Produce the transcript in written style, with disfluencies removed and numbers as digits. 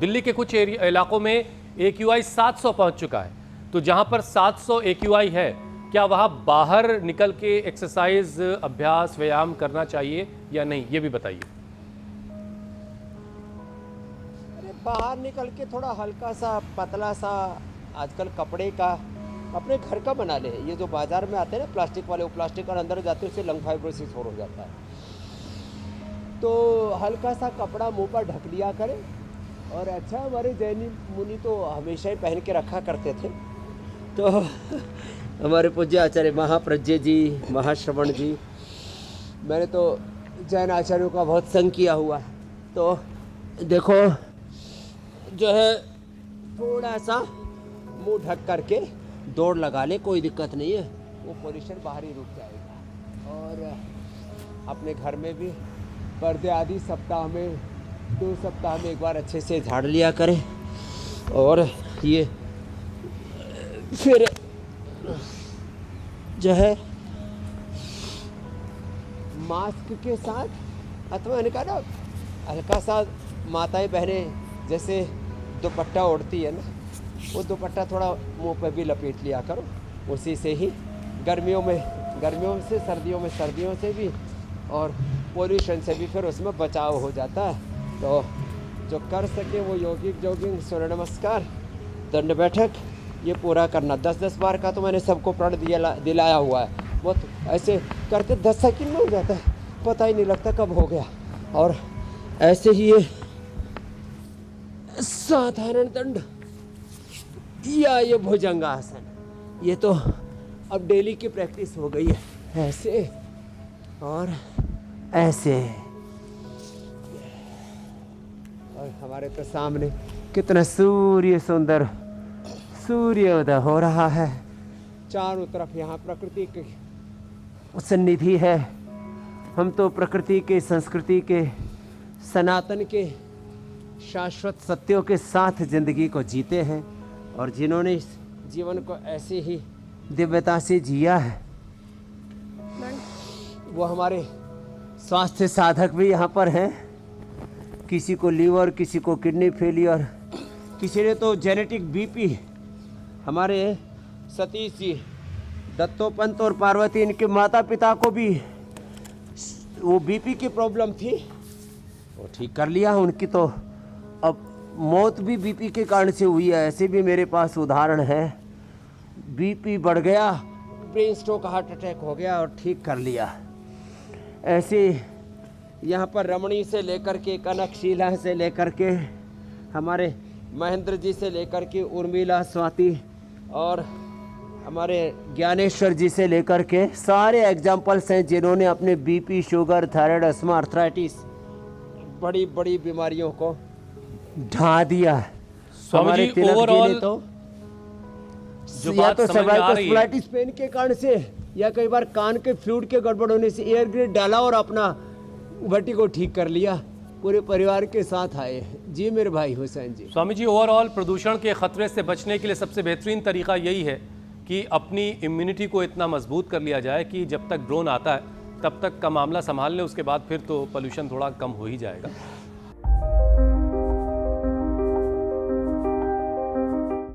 दिल्ली के कुछ इलाकों में AQI 700 पहुंच चुका है, तो जहां पर 700 AQI है, क्या वहां बाहर निकल के एक्सरसाइज, अभ्यास, व्यायाम करना चाहिए या नहीं, ये भी बताइए। अरे बाहर निकल के थोड़ा हल्का सा पतला सा आजकल कपड़े का अपने घर का बना ले। ये जो बाजार में आते हैं ना प्लास्टिक वाले, वो प्लास्टिक और अंदर जाते हैं उससे लंग फाइब्रोसिस हो जाता है। तो हल्का सा कपड़ा मुंह पर ढक लिया करें। और अच्छा, हमारे जैनी मुनि तो हमेशा ही पहन के रखा करते थे। तो हमारे पूज्य आचार्य महाप्रज्ञ जी, महाश्रवण जी, मैंने तो जैन आचार्यों का बहुत संग किया हुआ है। तो देखो जो है थोड़ा सा मुंह ढक करके दौड़ लगा ले, कोई दिक्कत नहीं है, वो पोल्यूशन बाहर ही रुक जाएगा। और अपने घर में भी पर्दे आदि सप्ताह में 2 सप्ताह में एक बार अच्छे से झाड़ लिया करें। और ये फिर जो है मास्क के साथ अथवा मैंने कहा ना हल्का सा माताएं बहनें जैसे दुपट्टा ओढ़ती है ना, वो दुपट्टा थोड़ा मुंह पे भी लपेट लिया करो। उसी से ही गर्मियों से सर्दियों से भी और पोल्यूशन से भी फिर उसमें बचाव हो जाता है। तो जो कर सके वो योगिक जॉगिंग, सूर्य नमस्कार, दंड बैठक, ये पूरा करना। 10-10 बार का तो मैंने सबको प्रण दिलाया हुआ है। वो ऐसे करके 10 सेकंड में हो जाता है, पता ही नहीं लगता कब हो गया। और ऐसे ही ये साधारण दंड या ये भुजंगासन, ये तो अब डेली की प्रैक्टिस हो गई है। ऐसे और ऐसे। और हमारे तो सामने कितना सुंदर सूर्योदय हो रहा है। चारों तरफ यहाँ प्रकृति की सन्निधि है। हम तो प्रकृति के, संस्कृति के, सनातन के शाश्वत सत्यों के साथ जिंदगी को जीते हैं। और जिन्होंने इस जीवन को ऐसे ही दिव्यता से जिया है, वो हमारे स्वास्थ्य साधक भी यहाँ पर हैं। किसी को लीवर, किसी को किडनी फेलियर, किसी ने तो जेनेटिक बीपी। हमारे सतीश जी, दत्तोपंत और पार्वती, इनके माता पिता को भी वो बीपी की प्रॉब्लम थी, वो ठीक कर लिया। उनकी तो अब मौत भी बीपी के कारण से हुई है। ऐसे भी मेरे पास उदाहरण है, बीपी बढ़ गया, ब्रेन स्ट्रोक, हार्ट अटैक हो गया और ठीक कर लिया। ऐसे यहाँ पर रमणी से लेकर के, कनकशीला से लेकर के, हमारे महेंद्र जी से लेकर के, उर्मिला, स्वाति और हमारे ज्ञानेश्वर जी से लेकर के सारे एग्जाम्पल्स हैं जिन्होंने अपने BP, sugar, thyroid, asthma, arthritis, बड़ी बड़ी बीमारियों को ढा दिया। स्वामी जी, ओवरऑल तो जो या बात तो समझ में आ रही है, सर्वाइकल पेन के कारण से, या कई बार कान के फ्लूइड के गड़बड़ होने से एयर ग्रेड डाला और अपना भट्टी को ठीक कर लिया। पूरे परिवार के साथ आए। जी मेरे भाई हुसैन जी। स्वामी जी, ओवरऑल प्रदूषण के खतरे से बचने के लिए सबसे बेहतरीन तरीका यही है कि अपनी इम्यूनिटी को इतना मजबूत कर लिया जाए कि जब तक ड्रोन आता है तब तक का मामला संभाल लें, उसके बाद फिर तो पोल्यूशन थोड़ा कम हो ही जाएगा।